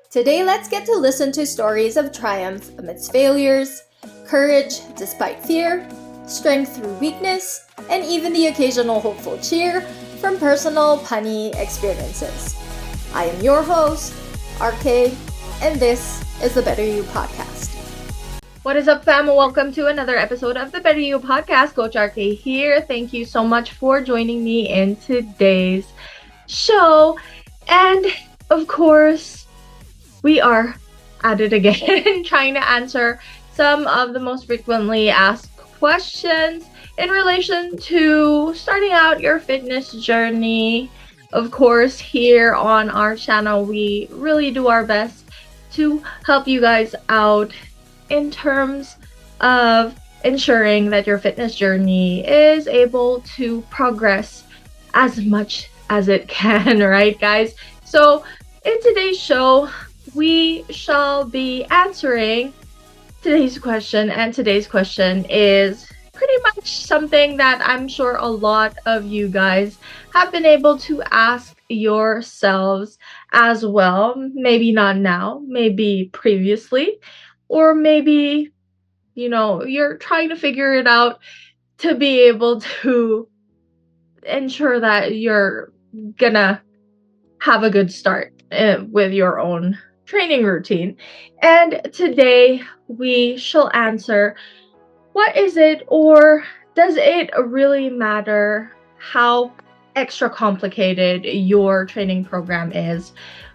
Today, let's get to listen to stories of triumph amidst failures, courage despite fear, strength through weakness, and even the occasional hopeful cheer from personal punny experiences. I am your host, RKaye, and this is the BetterU podcast. What is up, fam? Welcome to another episode of the BetterU podcast. Coach RKaye here. Thank you so much for joining me in today's show. And of course, we are at it again, trying to answer some of the most frequently asked questions in relation to starting out your fitness journey. Of course, here on our channel, we really do our best to help you guys out in terms of ensuring that your fitness journey is able to progress as much as it can, right, guys? So in today's show, we shall be answering today's question, and today's question is pretty much something that I'm sure a lot of you guys have been able to ask yourselves as well. Maybe not now, maybe previously, or maybe, you're trying to figure it out to be able to ensure that you're gonna have a good start with your own training routine. And today we shall answer, what is it, or does it really matter how extra complicated your training program is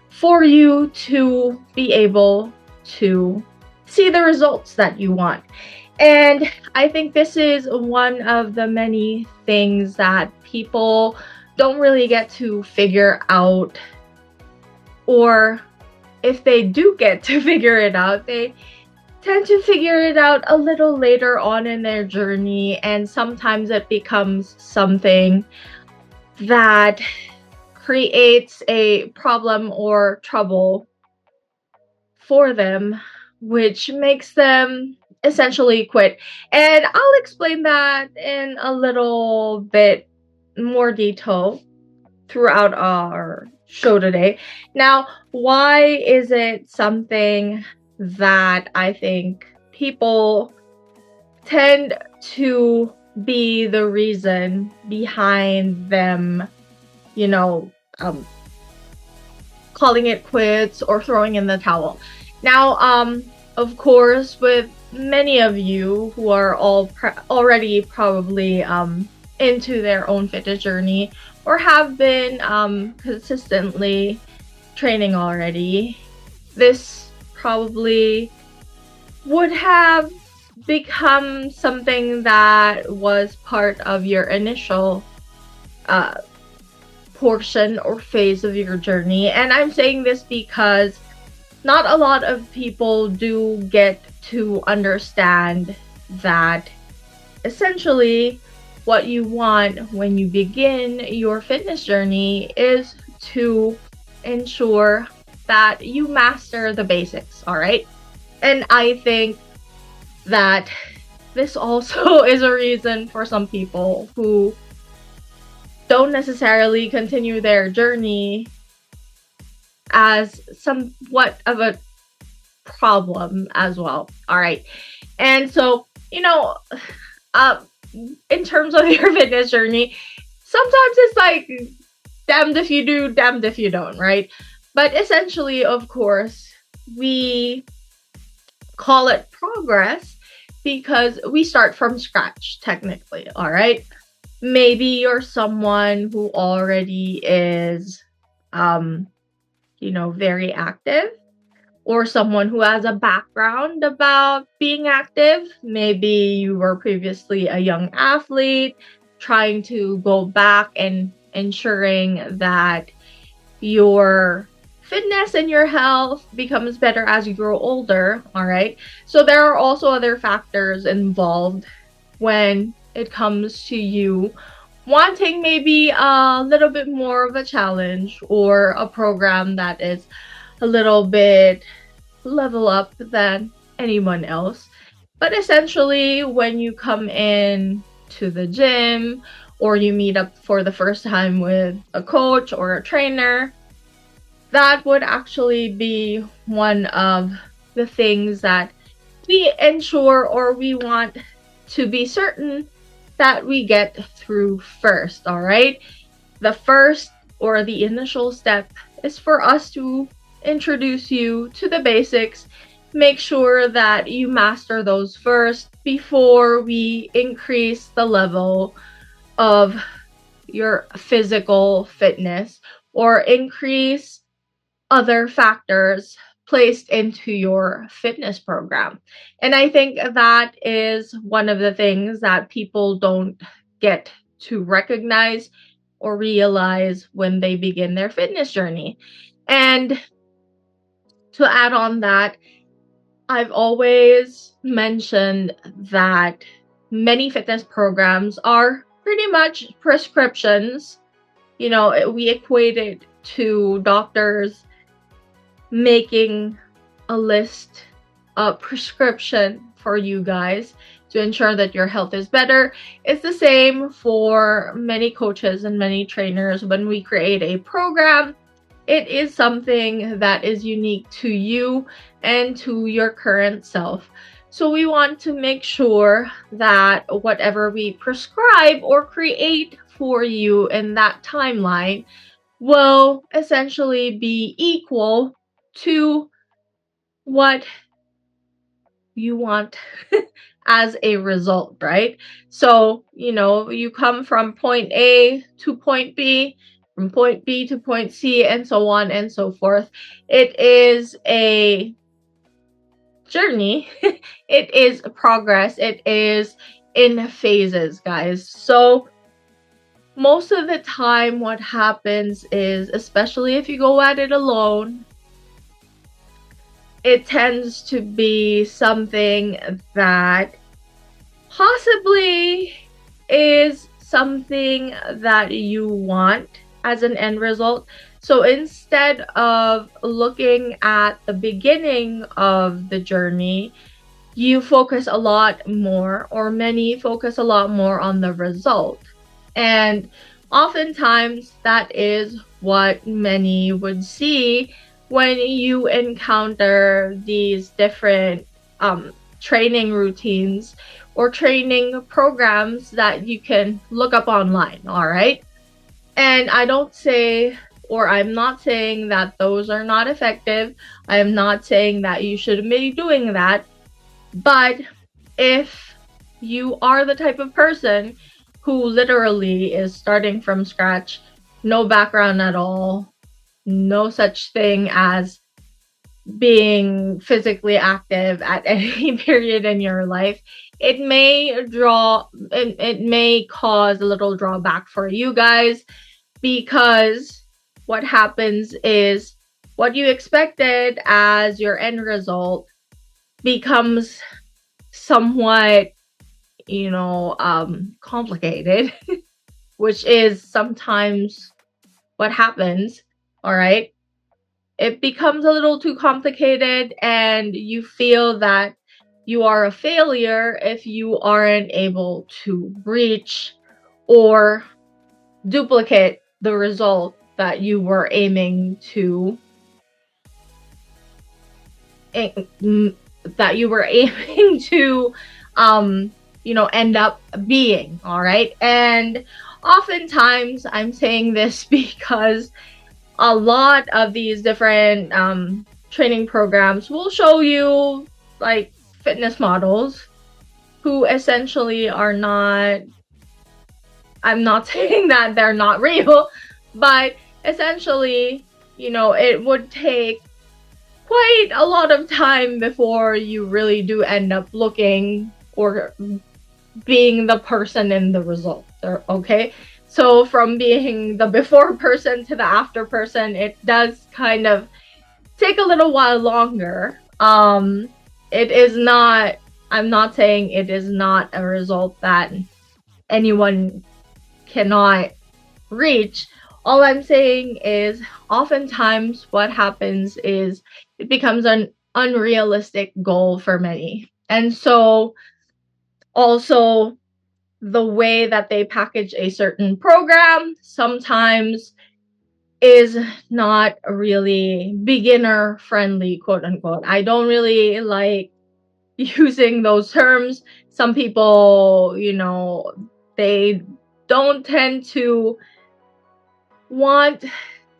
for you to be able to see the results that you want? And I think this is one of the many things that people don't really get to figure out, or if they do get to figure it out, they tend to figure it out a little later on in their journey, and sometimes it becomes something that creates a problem or trouble for them, which makes them essentially quit. And I'll explain that in a little bit more detail throughout our show today. Now, why is it something that I think people tend to be the reason behind them, calling it quits or throwing in the towel? Now, of course, with many of you who are already probably into their own fitness journey or have been consistently training already, this probably would have become something that was part of your initial portion or phase of your journey. And I'm saying this because not a lot of people do get to understand that essentially what you want when you begin your fitness journey is to ensure that you master the basics, all right? And I think that this also is a reason for some people who don't necessarily continue their journey as somewhat of a problem as well, all right? And so, in terms of your fitness journey, sometimes it's like damned if you do, damned if you don't, right? But essentially, of course, we call it progress because we start from scratch, technically, all right? Maybe you're someone who already is, very active, or someone who has a background about being active. Maybe you were previously a young athlete trying to go back and ensuring that your fitness and your health becomes better as you grow older, all right? So there are also other factors involved when it comes to you wanting maybe a little bit more of a challenge or a program that is a little bit level up than anyone else. But essentially, when you come in to the gym or you meet up for the first time with a coach or a trainer, that would actually be one of the things that we ensure or we want to be certain that we get through first, all right? The first or the initial step is for us to introduce you to the basics. Make sure that you master those first before we increase the level of your physical fitness or increase other factors placed into your fitness program. And I think that is one of the things that people don't get to recognize or realize when they begin their fitness journey. And to add on that, I've always mentioned that many fitness programs are pretty much prescriptions. You know, we equate it to doctors making a list, a prescription for you guys to ensure that your health is better. It's the same for many coaches and many trainers. When we create a program, it is something that is unique to you and to your current self. So we want to make sure that whatever we prescribe or create for you in that timeline will essentially be equal to what you want as a result, right? So, you know, you come from point A to point B, from point B to point C, and so on and so forth. It is a journey, it is progress, it is in phases, guys. So, most of the time, what happens is, especially if you go at it alone, it tends to be something that possibly is something that you want as an end result. So instead of looking at the beginning of the journey, you focus a lot more, or many focus a lot more on the result. And oftentimes that is what many would see when you encounter these different training routines or training programs that you can look up online, all right? And I don't say, or I'm not saying that those are not effective. I am not saying that you shouldn't be doing that. But if you are the type of person who literally is starting from scratch, no background at all, no such thing as being physically active at any period in your life, it may cause a little drawback for you guys, because what happens is what you expected as your end result becomes somewhat, complicated, which is sometimes what happens, all right? It becomes a little too complicated and you feel that you are a failure if you aren't able to reach or duplicate the result that you were aiming to end up being, all right? And oftentimes I'm saying this because a lot of these different training programs will show you like fitness models who essentially are not, I'm not saying that they're not real, but essentially, it would take quite a lot of time before you really do end up looking or being the person in the result, okay? So from being the before person to the after person, it does kind of take a little while longer. It is not, I'm not saying it is not a result that anyone cannot reach. All I'm saying is oftentimes what happens is it becomes an unrealistic goal for many. And so also the way that they package a certain program, sometimes is not really beginner friendly, quote unquote. I don't really like using those terms. Some people, they don't tend to want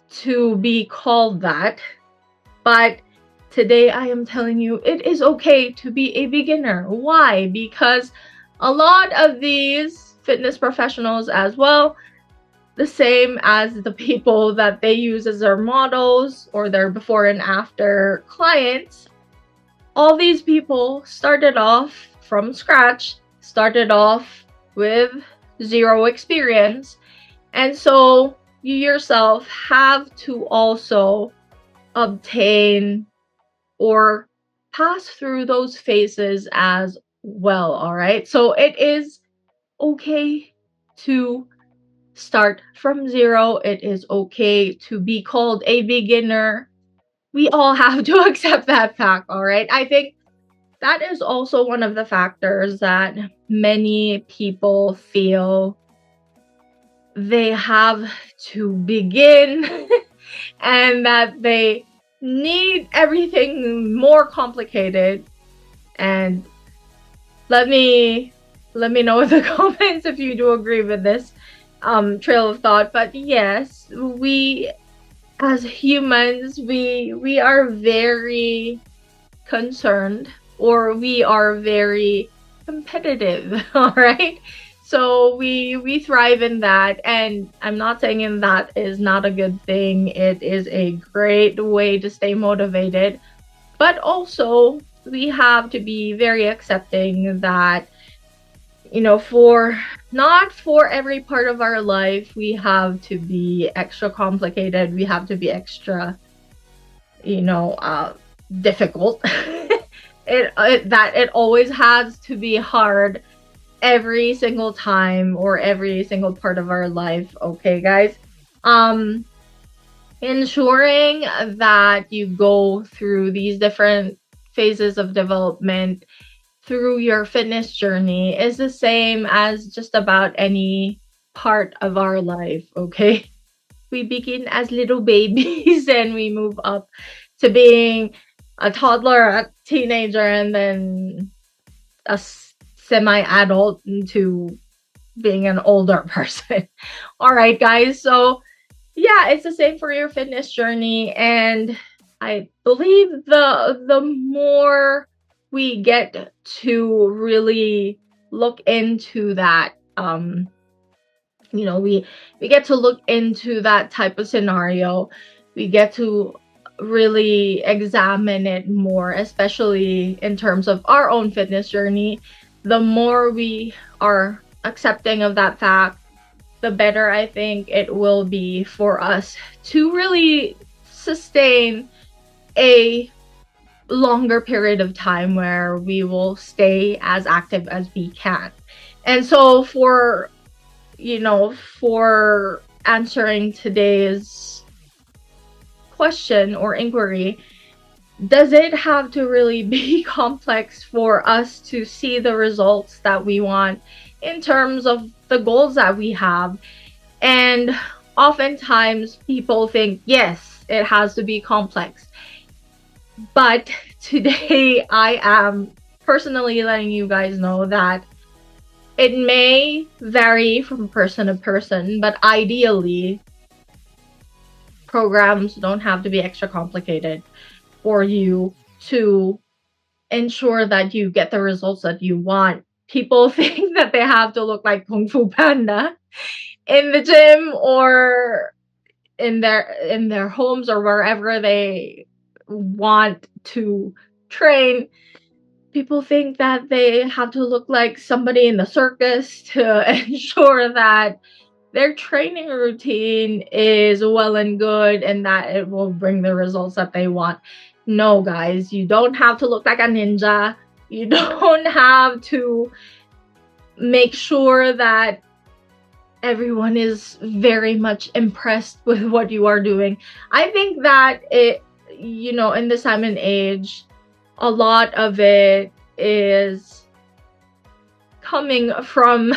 to be called that. But today I am telling you it is okay to be a beginner. Why? Because a lot of these fitness professionals as well, the same as the people that they use as their models or their before and after clients, all these people started off from scratch, started off with zero experience. And so you yourself have to also obtain or pass through those phases as well. All right. So it is okay to start from zero. It is okay to be called a beginner. We all have to accept that fact. All right. I think that is also one of the factors that many people feel they have to begin and that they need everything more complicated. And let me know in the comments if you do agree with this trail of thought. But yes, we as humans, we are very concerned, or we are very competitive. All right, so we thrive in that, and I'm not saying that is not a good thing. It is a great way to stay motivated, but also we have to be very accepting that for not for every part of our life we have to be extra complicated, we have to be extra difficult. It always has to be hard every single time or every single part of our life. Okay, guys, ensuring that you go through these different phases of development through your fitness journey is the same as just about any part of our life. Okay, we begin as little babies and we move up to being a toddler, a teenager, and then a semi-adult into being an older person. All right, guys. So yeah, it's the same for your fitness journey, and I believe the more we get to really look into that, we get to look into that type of scenario, we get to really examine it more, especially in terms of our own fitness journey. The more we are accepting of that fact, the better I think it will be for us to really sustain a longer period of time where we will stay as active as we can. And so for answering today's question or inquiry, does it have to really be complex for us to see the results that we want in terms of the goals that we have? And oftentimes people think, yes, it has to be complex. But today I am personally letting you guys know that it may vary from person to person, but ideally, programs don't have to be extra complicated for you to ensure that you get the results that you want. People think that they have to look like Kung Fu Panda in the gym or in their homes or wherever they want to train. People think that they have to look like somebody in the circus to ensure that their training routine is well and good and that it will bring the results that they want. No, guys, you don't have to look like a ninja. You don't have to make sure that everyone is very much impressed with what you are doing. I think that in this time and age, a lot of it is coming from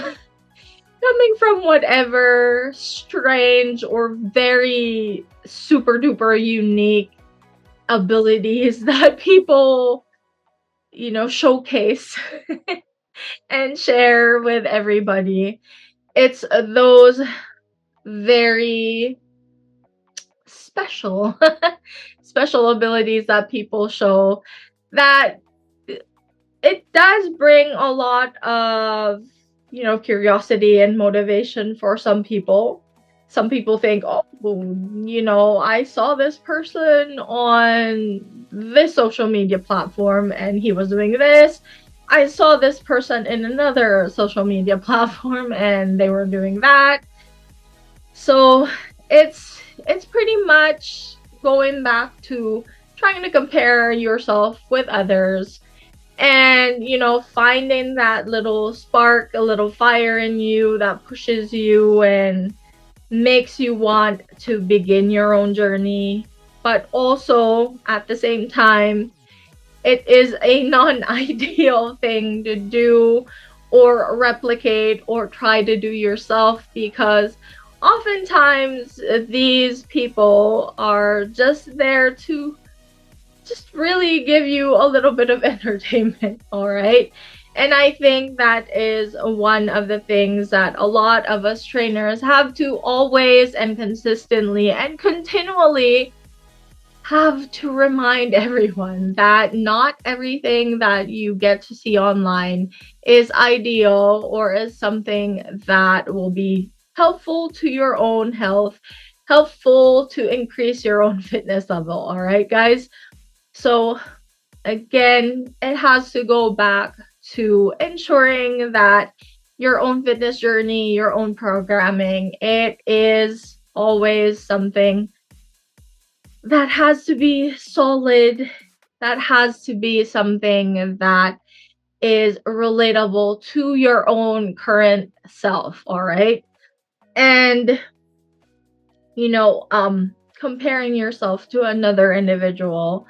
coming from whatever strange or very super duper unique abilities that people, showcase and share with everybody. It's those very special special abilities that people show that it does bring a lot of curiosity and motivation for some people. Some people think, oh, I saw this person on this social media platform and he was doing this. I saw this person in another social media platform and they were doing that. So it's pretty much going back to trying to compare yourself with others and finding that little spark, a little fire in you that pushes you and makes you want to begin your own journey. But also at the same time, it is a non-ideal thing to do or replicate or try to do yourself, because oftentimes these people are just there to just really give you a little bit of entertainment, all right? And I think that is one of the things that a lot of us trainers have to always and consistently and continually have to remind everyone that not everything that you get to see online is ideal or is something that will be helpful to your own health, helpful to increase your own fitness level, all right, guys? So again, it has to go back to ensuring that your own fitness journey, your own programming, it is always something that has to be solid, that has to be something that is relatable to your own current self, all right? And comparing yourself to another individual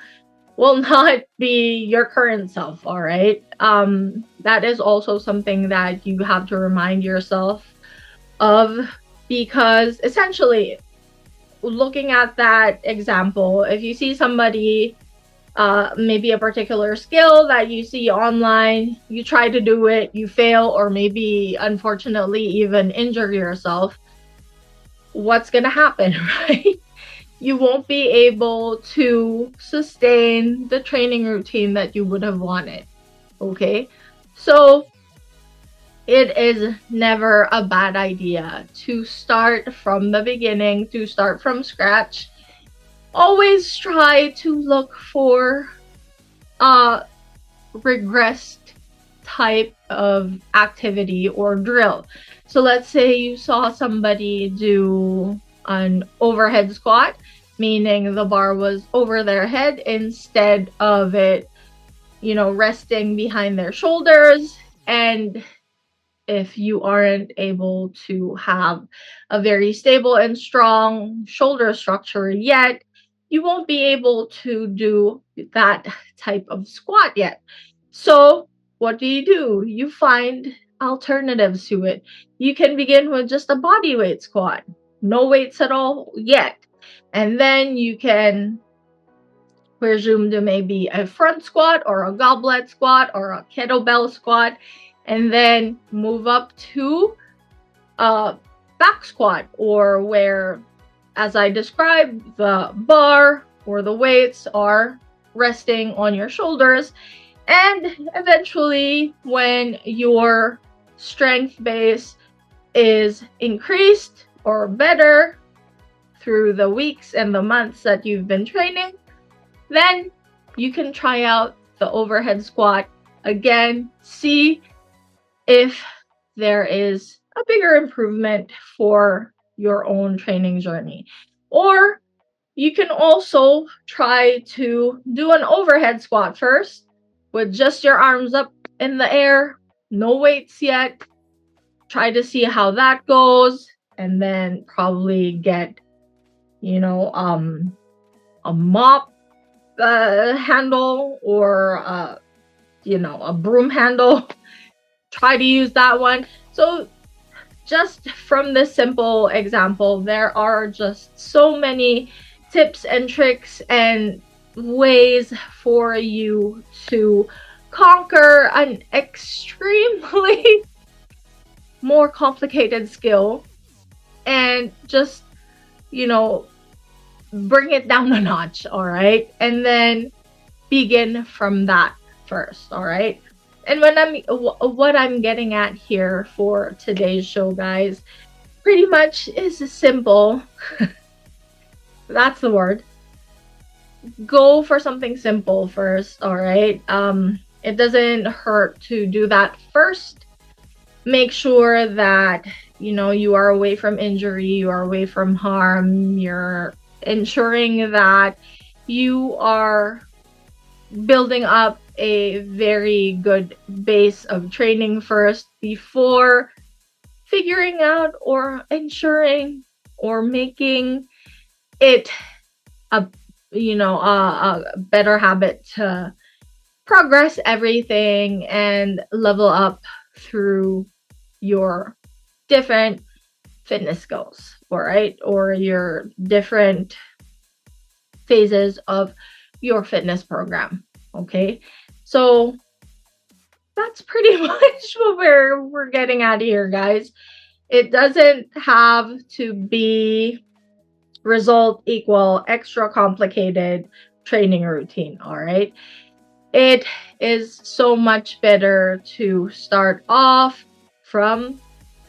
will not be your current self, all right? That is also something that you have to remind yourself of, because essentially, looking at that example, if you see somebody, maybe a particular skill that you see online, you try to do it, you fail, or maybe unfortunately even injure yourself, what's gonna happen, right? You won't be able to sustain the training routine that you would have wanted. Okay? So it is never a bad idea to start from the beginning, to start from scratch. Always try to look for a regressed type of activity or drill. So let's say you saw somebody do an overhead squat, meaning the bar was over their head instead of it, resting behind their shoulders. And if you aren't able to have a very stable and strong shoulder structure yet, you won't be able to do that type of squat yet. So what do? You find alternatives to it. You can begin with just a body weight squat, no weights at all yet. And then you can resume to maybe a front squat or a goblet squat or a kettlebell squat, and then move up to a back squat, or where, as I described, the bar or the weights are resting on your shoulders. And eventually, when your strength base is increased or better through the weeks and the months that you've been training, then you can try out the overhead squat again, see if there is a bigger improvement for your own training journey. Or you can also try to do an overhead squat first with just your arms up in the air, no weights yet. Try to see how that goes, and then probably get, a mop handle or a broom handle. Try to use that one. So just from this simple example, there are just so many tips and tricks and ways for you to conquer an extremely more complicated skill and just, bring it down a notch, all right? And then begin from that first, all right? And what I'm getting at here for today's show, guys, pretty much is simple. That's the word. Go for something simple first, all right? It doesn't hurt to do that first. Make sure that you are away from injury, you are away from harm, you're ensuring that you are building up a very good base of training first before figuring out or ensuring or making it a better habit to progress everything and level up through your different fitness goals, all right, or your different phases of your fitness program. Okay, so that's pretty much what we're getting at here, guys. It doesn't have to be result equal extra complicated training routine, all right? It is so much better to start off from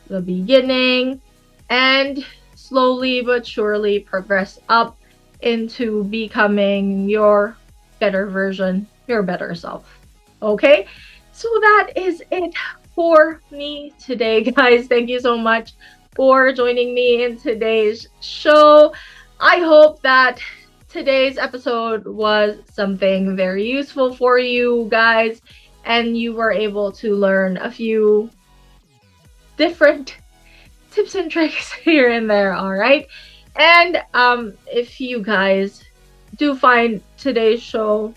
the beginning and slowly but surely progress up into becoming your better version, your better self. Okay? So that is it for me today, guys. Thank you so much for joining me in today's show. I hope that today's episode was something very useful for you guys and you were able to learn a few different tips and tricks here and there, all right? And if you guys do find today's show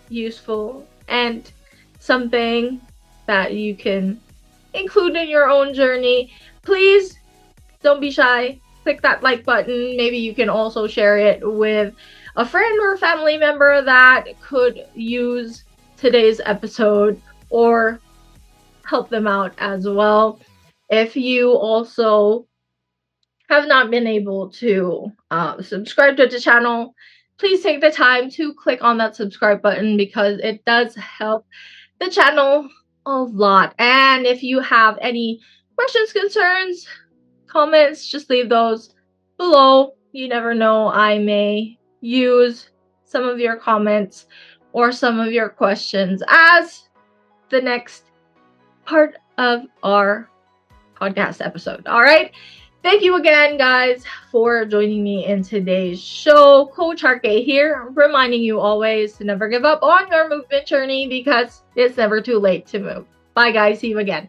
useful and something that you can include in your own journey, please don't be shy. Click that like button. Maybe you can also share it with a friend or family member that could use today's episode or help them out as well. If you also have not been able to subscribe to the channel, please take the time to click on that subscribe button because it does help the channel a lot. And if you have any questions, concerns, comments, just leave those below. You never know, I may use some of your comments or some of your questions as the next part of our podcast episode. All right. Thank you again, guys, for joining me in today's show. Coach RKaye here, reminding you always to never give up on your movement journey because it's never too late to move. Bye, guys. See you again.